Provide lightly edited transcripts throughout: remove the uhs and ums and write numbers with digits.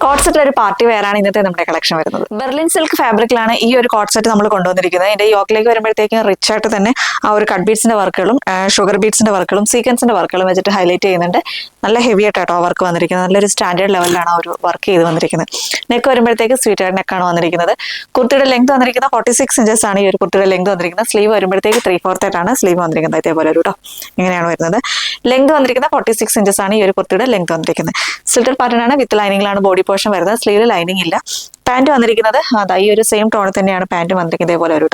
Coat set ഒരു party wear ആണ് ഇന്നത്തെ നമ്മുടെ കളക്ഷൻ വരുന്നത്. ബെർലിൻ സിൽക്ക് ഫാബ്രിക്കിലാണ് ഈ ഒരു കോട്ട് സെറ്റ് നമ്മൾ കൊണ്ടുവന്നിരിക്കുന്നത്. ഇതിന്റെ യോക്കിലേക്ക് വരുമ്പോഴത്തേക്കും റിച്ച് ആയിട്ട് തന്നെ ആ ഒരു കട്ട് ബീഡ്സിന്റെ വർക്കുകളും ഷുഗർ ബീഡ്സിന്റെ വർക്കുകളും സീക്വൻസിന്റെ വർക്കുകളും വെച്ചിട്ട് ഹൈലൈറ്റ് ചെയ്യുന്നുണ്ട്. നല്ല ഹെവി ആയിട്ടോ വർക്ക് വന്നിരിക്കുന്നത്. നല്ലൊരു സ്റ്റാൻഡേർഡ് ലെവലിലാണ് ആ ഒരു വർക്ക് ചെയ്ത് വന്നിരിക്കുന്നത്. നെക്ക് വരുമ്പോഴത്തേക്ക് സ്വീറ്റ് നെക്കാണ് വന്നിരിക്കുന്നത്. കുർത്തിയുടെ ലെങ്ത് വന്നിരിക്കുന്നത് 46 inches ആണ് ഈ ഒരു കുർത്തിയുടെ ലെങ്ത് വന്നിരിക്കുന്നത്. സ്ലീവ് വരുമ്പോഴത്തേക്ക് 3/4 ആണ് സ്ലീവ് വന്നിരിക്കുന്നത്. ഇതേപോലെ ഒരു ഇങ്ങനെയാണ് വരുന്നത്. ലെങ്ത് വന്നിരിക്കുന്നത് 46 inches ആണ് ഈ ഒരു കുർത്തിയുടെ ലെങ്ത് വന്നിരിക്കുന്നത്. സിൽറ്റഡ് പാറ്റേൺ ആണ്, വിത്ത് ലൈനിങ്ങിലാണ് ബോഡി പോർഷൻ വരുന്നത്. സ്ലീവിൽ ലൈനിങ് ഇല്ല. പാന്റ് വന്നിരിക്കുന്നത് ഈ ഒരു സെയിം ടോണിൽ തന്നെയാണ് പാന്റ് വന്നിരിക്കുന്നത്. ഇതേപോലെ ഒരു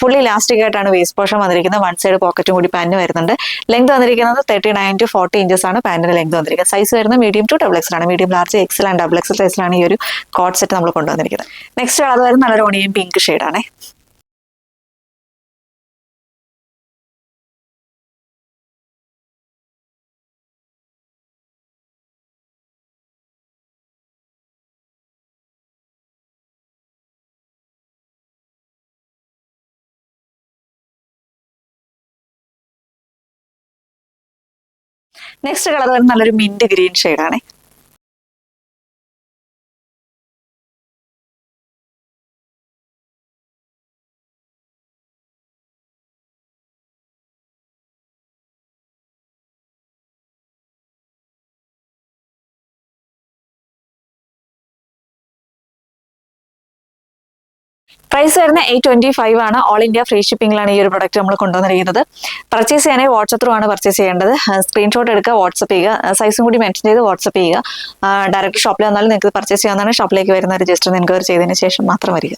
ഫുള്ളി ഇലാസ്റ്റിക് ആയിട്ടാണ് വേസ്റ്റ് പോർഷൻ വന്നിരിക്കുന്നത്. വൺ സൈഡ് പോക്കറ്റും കൂടി പാന്റ് വരുന്നുണ്ട്. ലെങ്ത് വന്നിരിക്കുന്നത് 39 to 40 inches ആണ് പാന്റിന്റെ ലെങ്ത് വന്നിരിക്കുന്നത്. സൈസ് വരുന്നത് മീഡിയം ടു ഡബിൾ എക്സൽ ആണ്. Medium, large, XL and double XL സൈസിലാണ് ഈ ഒരു കോട്ട് സെറ്റ് നമ്മൾ കൊണ്ടുവന്നിരിക്കുന്നത്. നെക്സ്റ്റ് അത് വരുന്നത് നല്ലൊരു ഓണിയൻ പിങ്ക് ഷെയ്ഡാണ്. നെക്സ്റ്റ് കളർ വരുന്നത് നല്ലൊരു മിന്റ് ഗ്രീൻ ഷെയ്ഡാണ്. പ്രൈസ് വരുന്നത് 825 ആണ്. ഓൾ ഇന്ത്യ ഫ്രീ ഷിപ്പിംഗിലാണ് ഈ ഒരു പ്രൊഡക്റ്റ് നമ്മൾ കൊണ്ടുവന്നിരിക്കുന്നത്. പർച്ചേസ് ചെയ്യാനായി വാട്സ്ആപ്പ് ത്രൂ ആണ് പർച്ചേസ് ചെയ്യേണ്ടത്. സ്ക്രീൻഷോട്ട് എടുക്കുക, വാട്സ്ആപ്പ് ചെയ്യുക, സൈസും കൂടി മെൻഷൻ ചെയ്ത് വാട്സ്ആപ്പ് ചെയ്യുക. ഡയറക്റ്റ് ഷോപ്പിൽ വന്നാലും നിങ്ങൾക്ക് പർച്ചേസ് ചെയ്യാവുന്നതാണ്. ഷോപ്പിലേക്ക് വരുന്നവർ ജസ്റ്റ് ഒന്ന് എൻക്വയറി ചെയ്തതിന് ശേഷം മാത്രം വരിക.